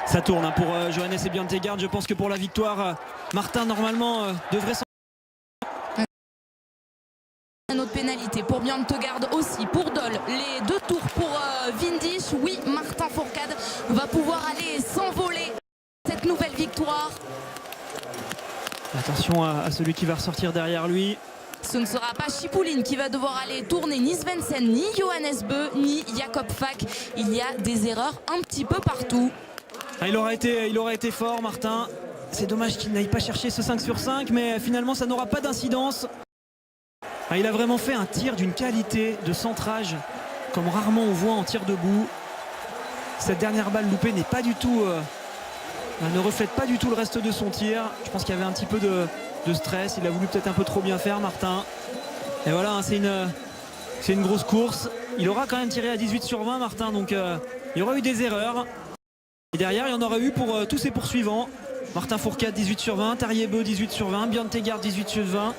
Ça tourne pour Johannes et Bjørn Tegard. Je pense que pour la victoire, Martin normalement devrait s'en... Un autre pénalité pour Bjørn Tegard aussi, pour Dole, les 2 tours pour Windisch. Oui, Martin Fourcade va pouvoir aller s'envoler cette nouvelle victoire. Attention à celui qui va ressortir derrière lui. Ce ne sera pas Chipoulin qui va devoir aller tourner, ni Svensson, ni Johannes Beu, ni Jakob Fak. Il y a des erreurs un petit peu partout. Il aura été fort, Martin. C'est dommage qu'il n'aille pas chercher ce 5 sur 5, mais finalement ça n'aura pas d'incidence. Il a vraiment fait un tir d'une qualité de centrage comme rarement on voit en tir debout. Cette dernière balle loupée n'est pas du tout ne reflète pas du tout le reste de son tir. Je pense qu'il y avait un petit peu de stress. Il a voulu peut-être un peu trop bien faire, Martin. Et voilà, c'est une grosse course. Il aura quand même tiré à 18 sur 20, Martin, donc il y aura eu des erreurs. Et derrière, il y en aura eu pour tous ses poursuivants. Martin Fourcade 18 sur 20, Tariebø 18 sur 20, Bjørn Tegard 18 sur 20.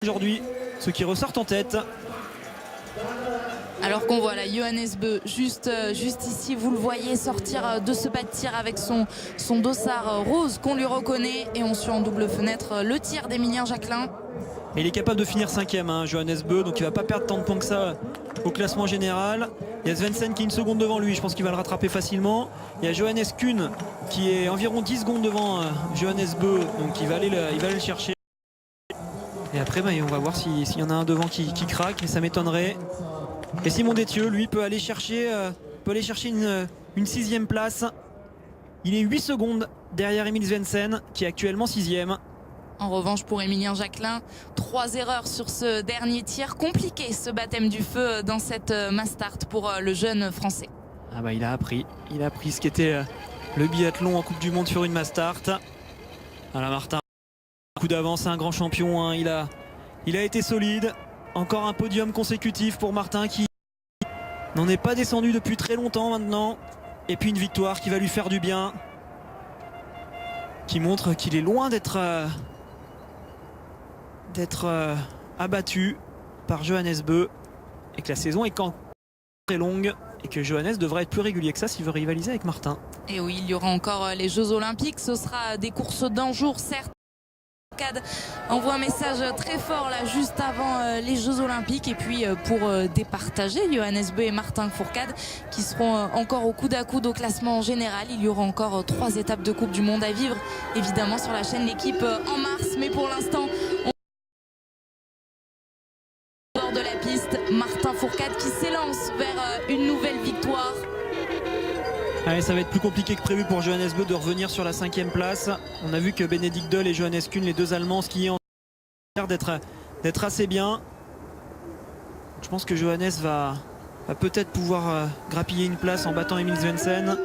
Aujourd'hui, ceux qui ressortent en tête. Alors qu'on voit là Johannes Beu juste ici, vous le voyez sortir de ce pas de tir avec son dossard rose qu'on lui reconnaît, et on suit en double fenêtre le tir d'Emilien Jacquelin. Et il est capable de finir 5e, Johannes Beu, donc il va pas perdre tant de points que ça au classement général. Il y a Svensson qui est une seconde devant lui, je pense qu'il va le rattraper facilement. Il y a Johannes Kuhn qui est environ 10 secondes devant Johannes Beu, donc il va aller le chercher. Et après, on va voir s'il y en a un devant qui craque, mais ça m'étonnerait. Et Simon Détieux, lui, peut aller chercher une 6e place. Il est 8 secondes derrière Emil Svensson, qui est actuellement 6e. En revanche, pour Emilien Jacquelin, 3 erreurs sur ce dernier tir. Compliqué ce baptême du feu dans cette Mastart pour le jeune français. Il a appris ce qu'était le biathlon en Coupe du Monde sur une Mastart. Voilà, Martin. Coup d'avance, un grand champion, il a été solide. Encore un podium consécutif pour Martin qui n'en est pas descendu depuis très longtemps maintenant. Et puis une victoire qui va lui faire du bien, qui montre qu'il est loin d'être abattu par Johannes Beu et que la saison est quand très longue et que Johannes devrait être plus régulier que ça s'il veut rivaliser avec Martin. Et oui, il y aura encore les Jeux Olympiques. Ce sera des courses d'un jour, certes. Fourcade envoie un message très fort là juste avant les Jeux Olympiques, et puis pour départager Johannes Beu et Martin Fourcade qui seront encore au coude à coude au classement général. Il y aura encore 3 étapes de Coupe du Monde à vivre évidemment sur la chaîne L'équipe en mars, mais pour l'instant on bord de la piste, Martin Fourcade qui s'élance vers une nouvelle victoire. Allez, ça va être plus compliqué que prévu pour Johannes Beu de revenir sur la 5e place. On a vu que Benedikt Doll et Johannes Kuhn, les 2 Allemands skiés, ont l'air d'être assez bien. Je pense que Johannes va peut-être pouvoir grappiller une place en battant Emil Svensson.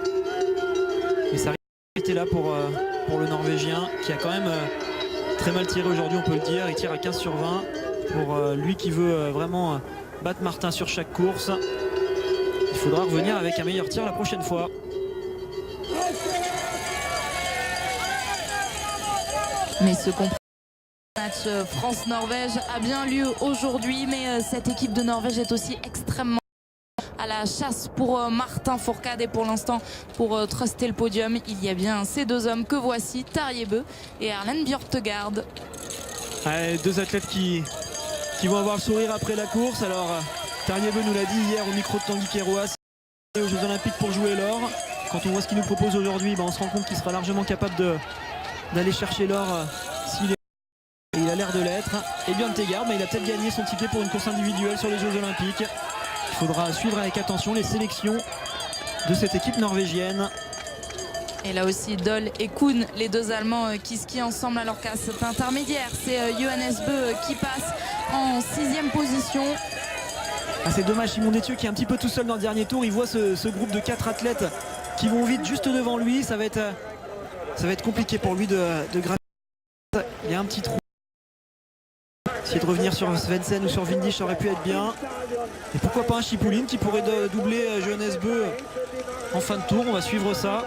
Mais ça risque là pour le Norvégien qui a quand même très mal tiré aujourd'hui, on peut le dire. Il tire à 15 sur 20 pour lui qui veut vraiment battre Martin sur chaque course. Il faudra revenir avec un meilleur tir la prochaine fois. Mais ce match France-Norvège a bien lieu aujourd'hui, mais cette équipe de Norvège est aussi extrêmement à la chasse pour Martin Fourcade, et pour l'instant pour truster le podium il y a bien ces 2 hommes que voici, Tarjei Bø et Erlend Bjørtegaard. Allez, 2 athlètes qui vont avoir le sourire après la course. Alors Tarjei Bø nous l'a dit hier au micro de Tanguy Kéroas aux Jeux Olympiques pour jouer l'or. Quand on voit ce qu'il nous propose aujourd'hui, on se rend compte qu'il sera largement capable d'aller chercher l'or s'il est. Il a l'air de l'être. Et Bjørtegaard, il a peut-être gagné son ticket pour une course individuelle sur les Jeux Olympiques. Il faudra suivre avec attention les sélections de cette équipe norvégienne. Et là aussi Doll et Kuhn, les 2 Allemands qui skient ensemble alors qu'à cet intermédiaire c'est Johannes Bø qui passe en 6e position. Ah, c'est dommage, Simon Détieux qui est un petit peu tout seul dans le dernier tour. Il voit ce groupe de 4 athlètes qui vont vite juste devant lui. Ça va être compliqué pour lui de gravir. Il y a un petit trou. Essayer de revenir sur Svensson ou sur Windisch, ça aurait pu être bien. Et pourquoi pas un Chipoulin qui pourrait doubler Johannes Bø en fin de tour. On va suivre ça.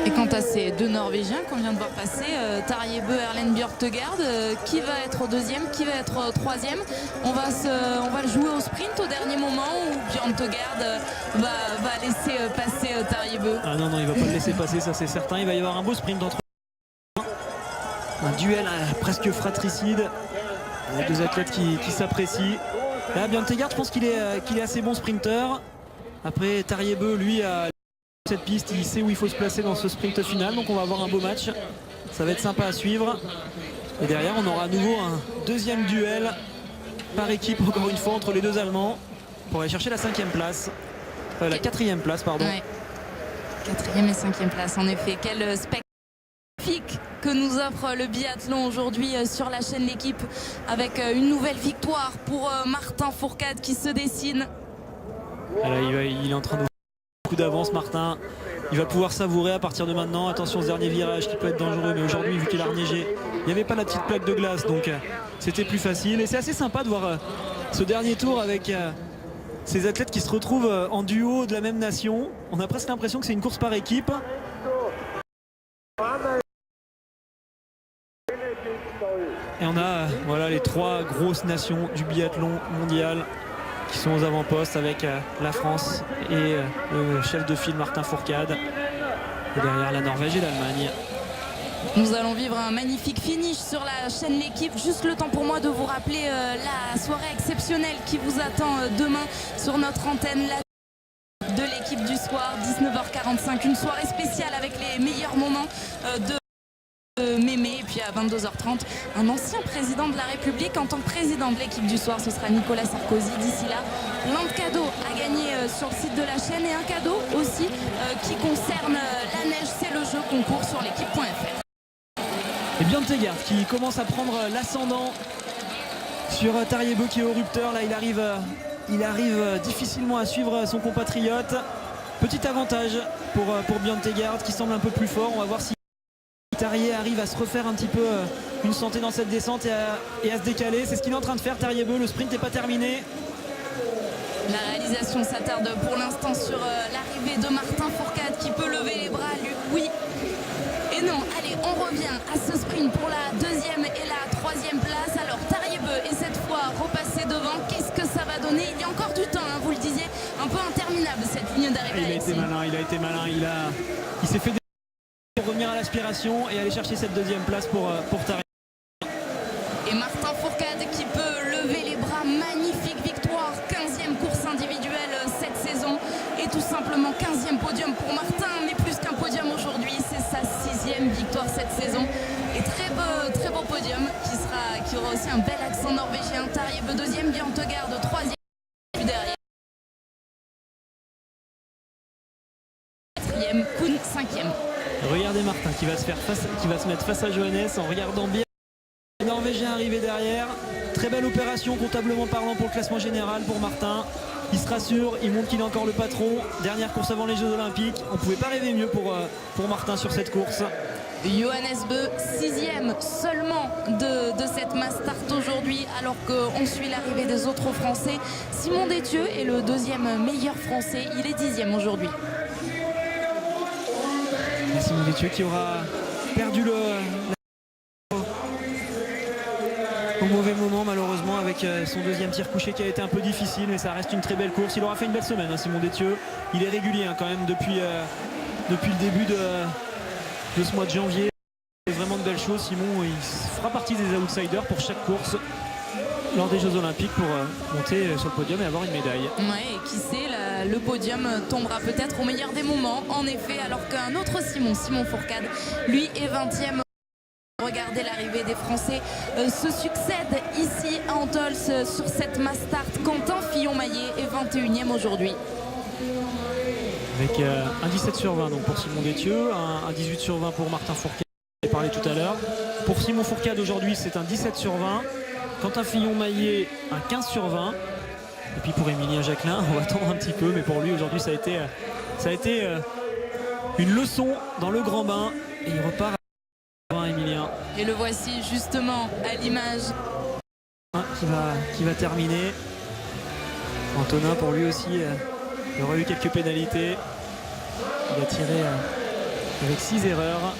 Et quant à ces 2 Norvégiens qu'on vient de voir passer, Tarjei Bø, Erlend Bjørtegaard, qui va être 2e, qui va être 3e? On va le jouer au sprint au dernier moment, ou Bjørtegaard va laisser passer Tarjei Bø? Ah non, il va pas le laisser passer, ça c'est certain. Il va y avoir un beau sprint entre un duel presque fratricide. Il y a 2 athlètes qui s'apprécient. Là, Bjørtegaard, je pense qu'il est assez bon sprinter. Après, Tarjei Bø, lui, a cette piste, il sait où il faut se placer dans ce sprint final. Donc on va avoir un beau match. Ça va être sympa à suivre. Et derrière, on aura à nouveau un 2e duel par équipe, encore une fois, entre les 2 Allemands pour aller chercher la 5e place. La 4e place, pardon. Ouais. 4e et 5e place, en effet. Quel spectacle que nous offre le biathlon aujourd'hui sur la chaîne L'équipe, avec une nouvelle victoire pour Martin Fourcade qui se dessine. Là, il est en train de beaucoup d'avance, Martin. Il va pouvoir savourer à partir de maintenant. Attention, ce dernier virage qui peut être dangereux, mais aujourd'hui, vu qu'il a reneigé, il n'y avait pas la petite plaque de glace, donc c'était plus facile. Et c'est assez sympa de voir ce dernier tour avec ces athlètes qui se retrouvent en duo de la même nation. On a presque l'impression que c'est une course par équipe. Et on a voilà les 3 grosses nations du biathlon mondial qui sont aux avant-postes, avec la France et le chef de file Martin Fourcade. Et derrière, la Norvège et l'Allemagne. Nous allons vivre un magnifique finish sur la chaîne L'équipe. Juste le temps pour moi de vous rappeler la soirée exceptionnelle qui vous attend demain sur notre antenne. De l'équipe du soir, 19h45, une soirée spéciale avec les meilleurs moments de Mémé. Et puis à 22h30, un ancien président de la République en tant que président de l'équipe du soir, ce sera Nicolas Sarkozy. D'ici là, plein de cadeaux à gagner sur le site de la chaîne, et un cadeau aussi qui concerne la neige, c'est le jeu concours sur l'équipe.fr. Et Bjørtegaard qui commence à prendre l'ascendant sur Tarjei Bø qui est au rupteur. Là, il arrive difficilement à suivre son compatriote. Petit avantage pour Bjørtegaard qui semble un peu plus fort. On va voir si Tarjei arrive à se refaire un petit peu une santé dans cette descente et à se décaler. C'est ce qu'il est en train de faire, Tarjei Bø. Le sprint n'est pas terminé. La réalisation s'attarde pour l'instant sur l'arrivée de Martin Fourcade qui peut lever les bras, lui. Oui et non. Allez, on revient à ce sprint pour la 2e et la 3e place. Alors Tarjei Bø est cette fois repassé devant. Qu'est-ce que ça va donner? Il y a encore du temps, hein, vous le disiez. arrivé. Il a été malin. Il s'est fait pour revenir à l'aspiration et aller chercher cette deuxième place pour Tariq. Et Martin Fourcade qui peut lever les bras. Magnifique victoire, 15e course individuelle cette saison et tout simplement 15e podium pour Martin, mais plus qu'un podium aujourd'hui, c'est sa 6e victoire cette saison et très beau podium qui aura aussi un bel accent norvégien. Tarieb 2e, Bjørn 3e derrière, 4e, Kuhn 5e. Regardez Martin qui va se mettre face à Johannes en regardant bien les Norvégiens arriver derrière. Très belle opération comptablement parlant pour le classement général pour Martin. Il se rassure, il montre qu'il est encore le patron. Dernière course avant les Jeux Olympiques. On ne pouvait pas rêver mieux pour Martin sur cette course. Johannes Beu, 6e seulement de cette mass start aujourd'hui, alors qu'on suit l'arrivée des autres Français. Simon Détieux est le 2e meilleur Français, il est 10e aujourd'hui. Simon Détieux qui aura perdu au mauvais moment malheureusement avec son deuxième tir couché qui a été un peu difficile, mais ça reste une très belle course. Il aura fait une belle semaine, Simon Détieux. Il est régulier quand même depuis le début de ce mois de janvier. Il fait vraiment de belles choses. Simon, il fera partie des outsiders pour chaque course lors des Jeux Olympiques pour monter sur le podium et avoir une médaille. Ouais, et qui sait, le podium tombera peut-être au meilleur des moments, en effet, alors qu'un autre Simon Fourcade, lui est 20e. Regardez l'arrivée des Français se succèdent ici à Antols sur cette mass start. Quentin Fillon-Maillet est 21e aujourd'hui. Avec un 17 sur 20 donc pour Simon Détieux, un 18 sur 20 pour Martin Fourcade, on en parlait tout à l'heure. Pour Simon Fourcade aujourd'hui c'est un 17 sur 20. Quentin Fillon-Maillet un 15 sur 20. Et puis pour Émilien Jacquelin, on va attendre un petit peu, mais pour lui aujourd'hui ça a été une leçon dans le grand bain et il repart à 20 Émilien. Et le voici justement à l'image. Qui va terminer. Antonin pour lui aussi, il aura eu quelques pénalités. Il a tiré avec 6 erreurs.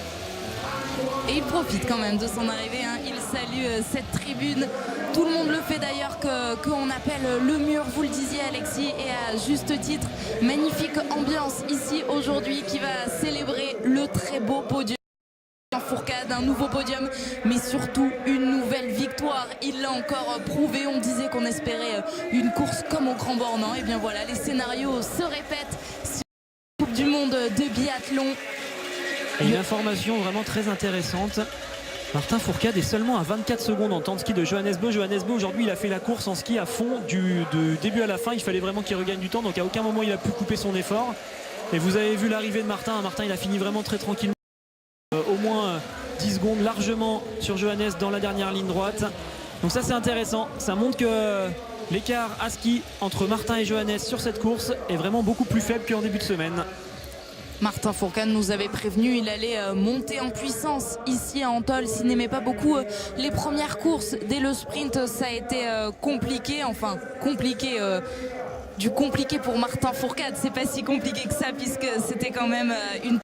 Et il profite quand même de son arrivée, hein. Il salue cette tribune. Tout le monde le fait d'ailleurs, qu'on appelle le mur, vous le disiez Alexis, et à juste titre. Magnifique ambiance ici aujourd'hui qui va célébrer le très beau podium. Fourcade, un nouveau podium, mais surtout une nouvelle victoire. Il l'a encore prouvé. On disait qu'on espérait une course comme au Grand Bornand. Et bien voilà, les scénarios se répètent sur la Coupe du Monde de biathlon. Et une information vraiment très intéressante. Martin Fourcade est seulement à 24 secondes en temps de ski de Johannes Beu. Johannes Beu aujourd'hui il a fait la course en ski à fond du début à la fin. Il fallait vraiment qu'il regagne du temps, donc à aucun moment il a pu couper son effort. Et vous avez vu l'arrivée de Martin. Martin il a fini vraiment très tranquillement. Au moins 10 secondes largement sur Johannes dans la dernière ligne droite. Donc ça c'est intéressant. Ça montre que l'écart à ski entre Martin et Johannes sur cette course est vraiment beaucoup plus faible qu'en début de semaine. Martin Fourcade nous avait prévenu, il allait monter en puissance ici à Antols. Il n'aimait pas beaucoup les premières courses. Dès le sprint, ça a été compliqué. Enfin, compliqué. Du compliqué pour Martin Fourcade. C'est pas si compliqué que ça, puisque c'était quand même une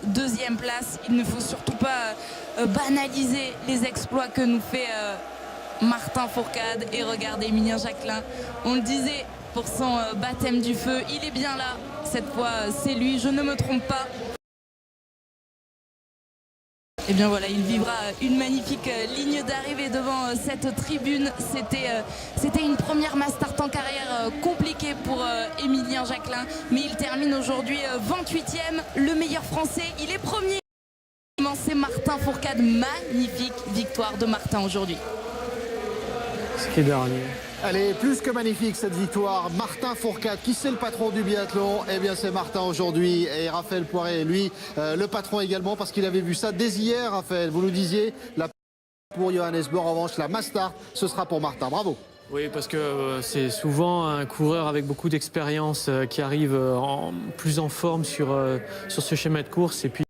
deuxième place. Il ne faut surtout pas banaliser les exploits que nous fait Martin Fourcade. Et regardez Émilien Jacquelin, on le disait pour son baptême du feu, il est bien là. Cette fois c'est lui, je ne me trompe pas. Et bien voilà, il vivra une magnifique ligne d'arrivée devant cette tribune. C'était une première mass start en carrière compliquée pour Émilien Jacquelin, mais il termine aujourd'hui 28e, le meilleur français. Il est premier. C'est Martin Fourcade, magnifique victoire de Martin aujourd'hui. Ce qui est dernier. Elle est plus que magnifique cette victoire. Martin Fourcade, qui c'est le patron du biathlon? Eh bien c'est Martin aujourd'hui, et Raphaël Poiré, lui, le patron également, parce qu'il avait vu ça dès hier. Raphaël, vous nous disiez, pour Johannes Beu, en revanche, la mass start, ce sera pour Martin. Bravo. Oui, parce que c'est souvent un coureur avec beaucoup d'expérience qui arrive plus en forme sur ce schéma de course. Et puis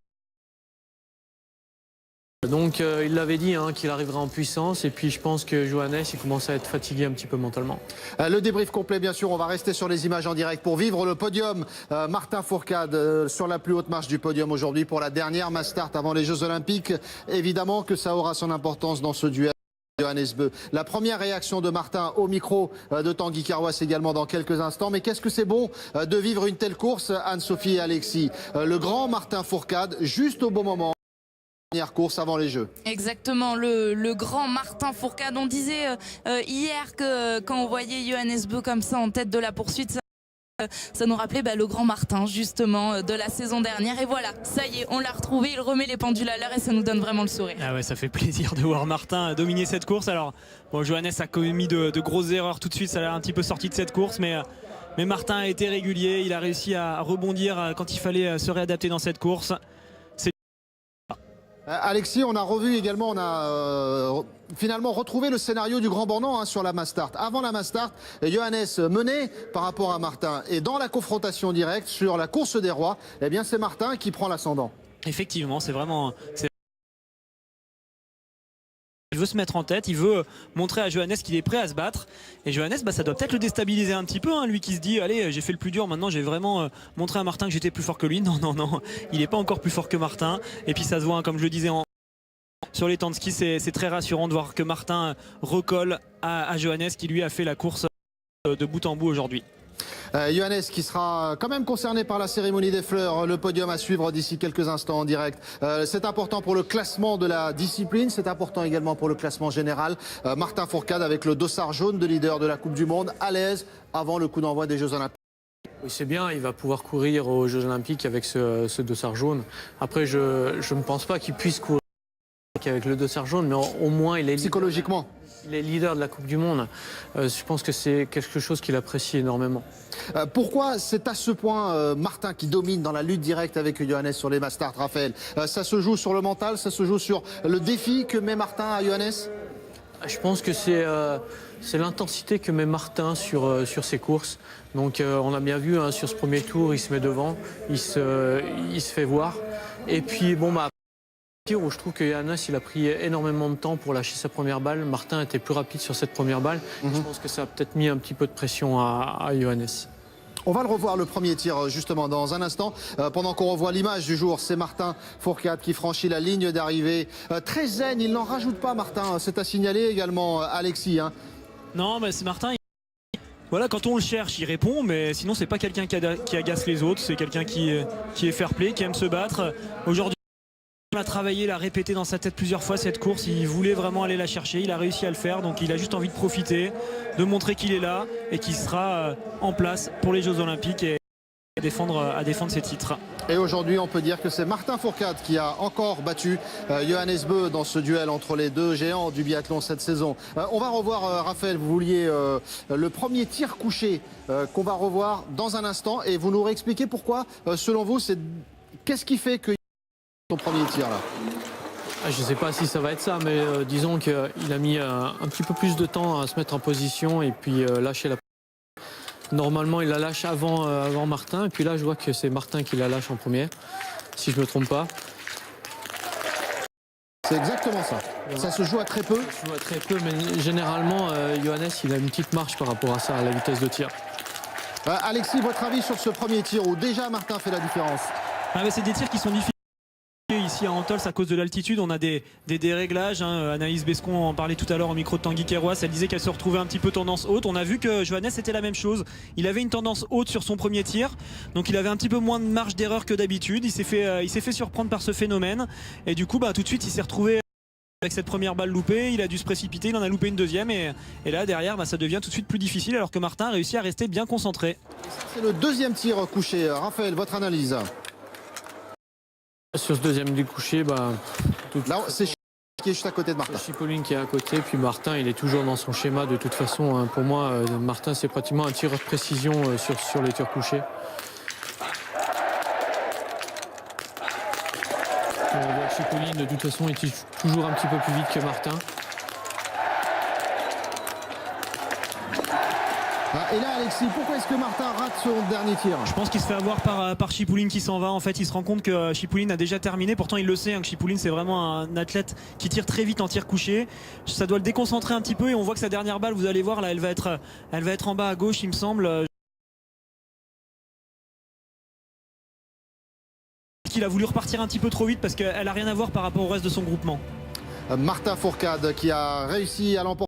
donc il l'avait dit qu'il arriverait en puissance, et puis je pense que Johannes il commence à être fatigué un petit peu mentalement. Le débrief complet bien sûr, on va rester sur les images en direct pour vivre le podium. Martin Fourcade sur la plus haute marche du podium aujourd'hui pour la dernière mass start avant les Jeux Olympiques. Évidemment que ça aura son importance dans ce duel. Johannes Beu. La première réaction de Martin au micro de Tanguy Carroisse également dans quelques instants. Mais qu'est-ce que c'est bon de vivre une telle course, Anne-Sophie et Alexis. Le grand Martin Fourcade, juste au bon moment. Dernière course avant les Jeux. Exactement, le grand Martin Fourcade. On disait hier que quand on voyait Johannes Beu comme ça en tête de la poursuite, ça nous rappelait le grand Martin justement de la saison dernière. Et voilà, ça y est, on l'a retrouvé, il remet les pendules à l'heure et ça nous donne vraiment le sourire. Ah ouais, ça fait plaisir de voir Martin dominer cette course. Alors, bon, Johannes a commis de grosses erreurs tout de suite, ça l'a un petit peu sorti de cette course, mais Martin a été régulier, il a réussi à rebondir quand il fallait se réadapter dans cette course. Alexis, on a revu également, on a finalement retrouvé le scénario du Grand Bornand sur la Mastart. Avant la Mastart, Johannes menait par rapport à Martin. Et dans la confrontation directe sur la course des rois, eh bien c'est Martin qui prend l'ascendant. Effectivement, c'est vraiment... Il veut se mettre en tête, il veut montrer à Johannes qu'il est prêt à se battre. Et Johannes, ça doit peut-être le déstabiliser un petit peu, lui qui se dit allez, j'ai fait le plus dur, maintenant j'ai vraiment montré à Martin que j'étais plus fort que lui. Non, il n'est pas encore plus fort que Martin. Et puis ça se voit, comme je le disais sur les temps de ski, c'est très rassurant de voir que Martin recolle à Johannes qui lui a fait la course de bout en bout aujourd'hui. Johannes qui sera quand même concerné par la cérémonie des fleurs, le podium à suivre d'ici quelques instants en direct. C'est important pour le classement de la discipline, c'est important également pour le classement général. Martin Fourcade avec le dossard jaune de leader de la Coupe du Monde, à l'aise avant le coup d'envoi des Jeux Olympiques. Oui, c'est bien, il va pouvoir courir aux Jeux Olympiques avec ce dossard jaune. Après, je ne pense pas qu'il puisse courir avec le dossard jaune, mais au moins il est psychologiquement. Il est leader de la Coupe du Monde. Je pense que c'est quelque chose qu'il apprécie énormément. Pourquoi c'est à ce point Martin qui domine dans la lutte directe avec Johannes sur les Mastart, Raphaël? Ça se joue sur le mental, ça se joue sur le défi que met Martin à Johannes? Je pense que c'est l'intensité que met Martin sur ses courses. Donc on a bien vu sur ce premier tour, il se met devant, il se fait voir. Et puis où je trouve que Johannes il a pris énormément de temps pour lâcher sa première balle. Martin était plus rapide sur cette première balle. Je pense que ça a peut-être mis un petit peu de pression à Johannes. On va le revoir le premier tir justement dans un instant. Pendant qu'on revoit l'image du jour, c'est Martin Fourcade qui franchit la ligne d'arrivée. Très zen, il n'en rajoute pas Martin. C'est à signaler également Alexis. Non, mais c'est Martin. Voilà, quand on le cherche, il répond, mais sinon c'est pas quelqu'un qui agace les autres. C'est quelqu'un qui est fair play, qui aime se battre. Aujourd'hui, il a travaillé, il a répété dans sa tête plusieurs fois cette course, il voulait vraiment aller la chercher, il a réussi à le faire, donc il a juste envie de profiter, de montrer qu'il est là et qu'il sera en place pour les Jeux Olympiques et à défendre ses titres. Et aujourd'hui, on peut dire que c'est Martin Fourcade qui a encore battu Johannes Beu dans ce duel entre les deux géants du biathlon cette saison. On va revoir, Raphaël, vous vouliez le premier tir couché qu'on va revoir dans un instant et vous nous réexpliquez pourquoi, selon vous, qu'est-ce qui fait que ton premier tir là? Je ne sais pas si ça va être ça, mais disons qu'il a mis un petit peu plus de temps à se mettre en position et puis lâcher la... Normalement, il la lâche avant Martin, et puis là, je vois que c'est Martin qui la lâche en premier, si je ne me trompe pas. C'est exactement ça. Ouais. Ça se joue à très peu. Ça se joue à très peu, mais généralement, Johannes, il a une petite marche par rapport à ça, à la vitesse de tir. Alexis, votre avis sur ce premier tir où déjà Martin fait la différence? C'est des tirs qui sont difficiles. Ici à Antols, à cause de l'altitude, on a des déréglages. Anaïs Bescon en parlait tout à l'heure au micro de Tanguy Carroisse. Elle disait qu'elle se retrouvait un petit peu tendance haute. On a vu que Johannes c'était la même chose. Il avait une tendance haute sur son premier tir, donc il avait un petit peu moins de marge d'erreur que d'habitude. Il s'est fait surprendre par ce phénomène et du coup tout de suite il s'est retrouvé avec cette première balle loupée. Il a dû se précipiter, il en a loupé une deuxième et là derrière ça devient tout de suite plus difficile alors que Martin a réussi à rester bien concentré. C'est le deuxième tir couché. Raphaël, votre analyse? Sur ce deuxième découché, là, c'est qui est juste à côté de Martin. Chipoline qui est à côté, puis Martin, il est toujours dans son schéma de toute façon. Pour moi, Martin, c'est pratiquement un tireur de précision sur les tirs couchés. On voit que Chipoline, de toute façon, est toujours un petit peu plus vite que Martin. Et là, Alexis, pourquoi est-ce que Martin rate son dernier tir? Je pense qu'il se fait avoir par Chipoline qui s'en va. En fait, il se rend compte que Chipoline a déjà terminé. Pourtant, il le sait, que Chipoline, c'est vraiment un athlète qui tire très vite en tir couché. Ça doit le déconcentrer un petit peu et on voit que sa dernière balle, vous allez voir, là, elle va être en bas à gauche, il me semble. Il a voulu repartir un petit peu trop vite parce qu'elle n'a rien à voir par rapport au reste de son groupement. Martin Fourcade qui a réussi à l'emporter.